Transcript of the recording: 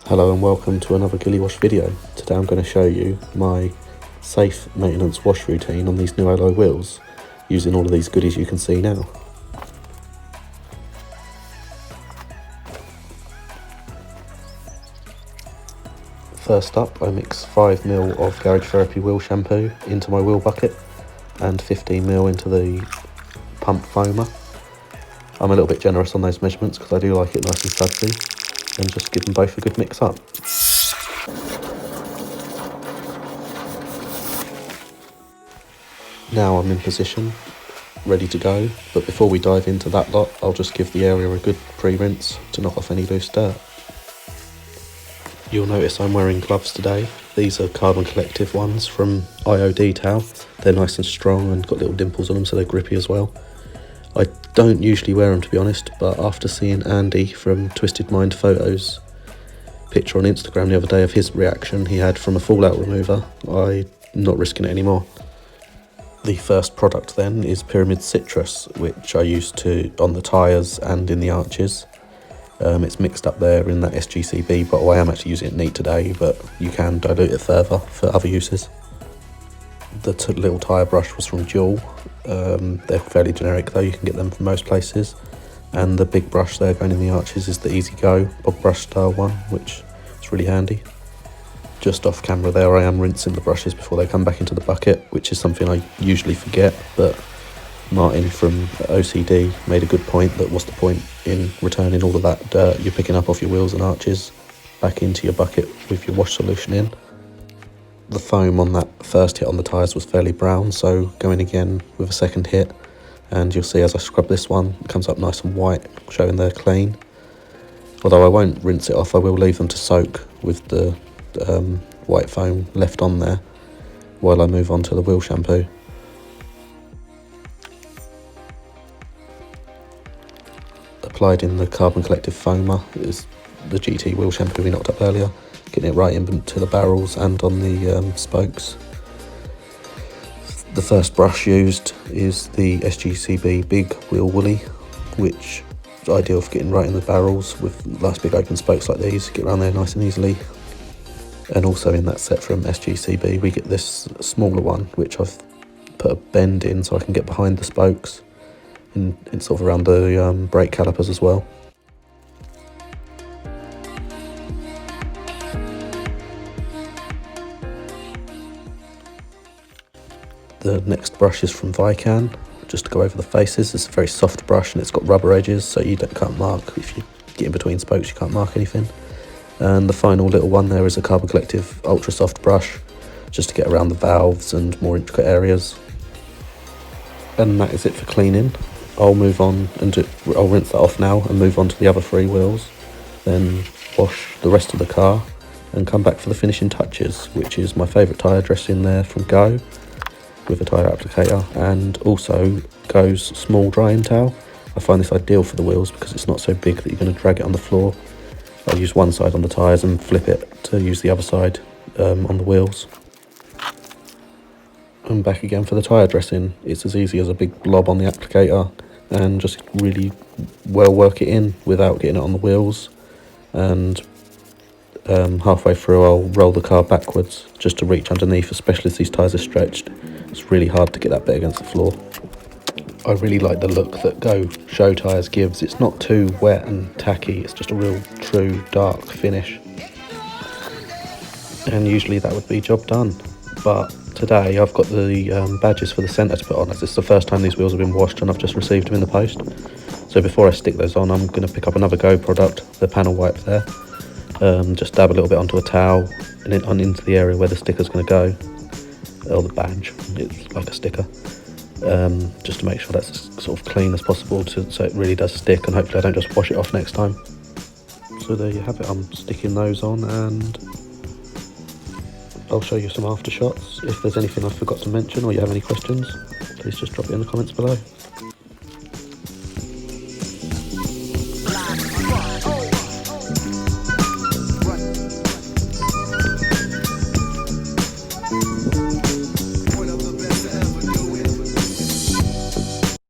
Hello and welcome to another Gilly Wash video. Today I'm going to show you my safe maintenance wash routine on these new alloy wheels using all of these goodies you can see now. First up, I mix 5ml of Garage Therapy wheel shampoo into my wheel bucket and 15ml into the pump foamer. I'm a little bit generous on those measurements because I do like it nice and sudsy, and just give them both a good mix up. Now I'm in position, ready to go, but before we dive into that lot, I'll just give the area a good pre-rinse to knock off any loose dirt. You'll notice I'm wearing gloves today. These are Carbon Collective ones from IO Detail. They're nice and strong and got little dimples on them, so they're grippy as well. I don't usually wear them, to be honest, but after seeing Andy from Twisted Mind Photos picture on Instagram the other day of his reaction he had from a fallout remover, I'm not risking it anymore. The first product then is Pyramid Citrus, which I use on the tyres and in the arches. It's mixed up there in that SGCB bottle. I am actually using it neat today, but you can dilute it further for other uses. The little tyre brush was from Duel. They're fairly generic though, you can get them from most places. And the big brush there going in the arches is the Easy Go bog brush style one, which is really handy. Just off camera there I am rinsing the brushes before they come back into the bucket, which is something I usually forget, but Martin from OCD made a good point that what's the point in returning all of that dirt you're picking up off your wheels and arches back into your bucket with your wash solution in. The foam on that first hit on the tyres was fairly brown, so going again with a second hit, and you'll see as I scrub this one, it comes up nice and white, showing they're clean. Although I won't rinse it off, I will leave them to soak with the white foam left on there while I move on to the wheel shampoo. Applied in the Carbon Collective foamer is the GT wheel shampoo we knocked up earlier, getting it right into the barrels and on the spokes. The first brush used is the SGCB Big Wheel Woolly, which is ideal for getting right in the barrels with nice big open spokes like these, get around there nice and easily. And also in that set from SGCB we get this smaller one, which I've put a bend in so I can get behind the spokes and sort of around the brake calipers as well. The next brush is from VIKAN, just to go over the faces. It's a very soft brush and it's got rubber edges, so you can't mark. If you get in between spokes you can't mark anything. And the final little one there is a Carbon Collective ultra soft brush, just to get around the valves and more intricate areas. And that is it for cleaning. I'll move on and I'll rinse that off now and move on to the other three wheels, then wash the rest of the car and come back for the finishing touches, which is my favourite tyre dressing there from Go with a tyre applicator, and also Go's small drying towel. I find this ideal for the wheels because it's not so big that you're going to drag it on the floor. I'll use one side on the tyres and flip it to use the other side on the wheels. And back again for the tyre dressing. It's as easy as a big blob on the applicator and just really well work it in without getting it on the wheels. And halfway through I'll roll the car backwards just to reach underneath, especially as these tyres are stretched. It's really hard to get that bit against the floor. I really like the look that Go Show Tyres gives. It's not too wet and tacky, it's just a real true dark finish. And usually that would be job done. But today I've got the badges for the centre to put on, as it's the first time these wheels have been washed and I've just received them in the post. So before I stick those on, I'm going to pick up another Go product, the panel wipe there. Just dab a little bit onto a towel and into the area where the sticker's going to go, or the badge, it's like a sticker. Just to make sure that's sort of clean as possible so it really does stick, and hopefully I don't just wash it off next time. So there you have it, I'm sticking those on, and I'll show you some after shots. If there's anything I forgot to mention or you have any questions, please just drop it in the comments below.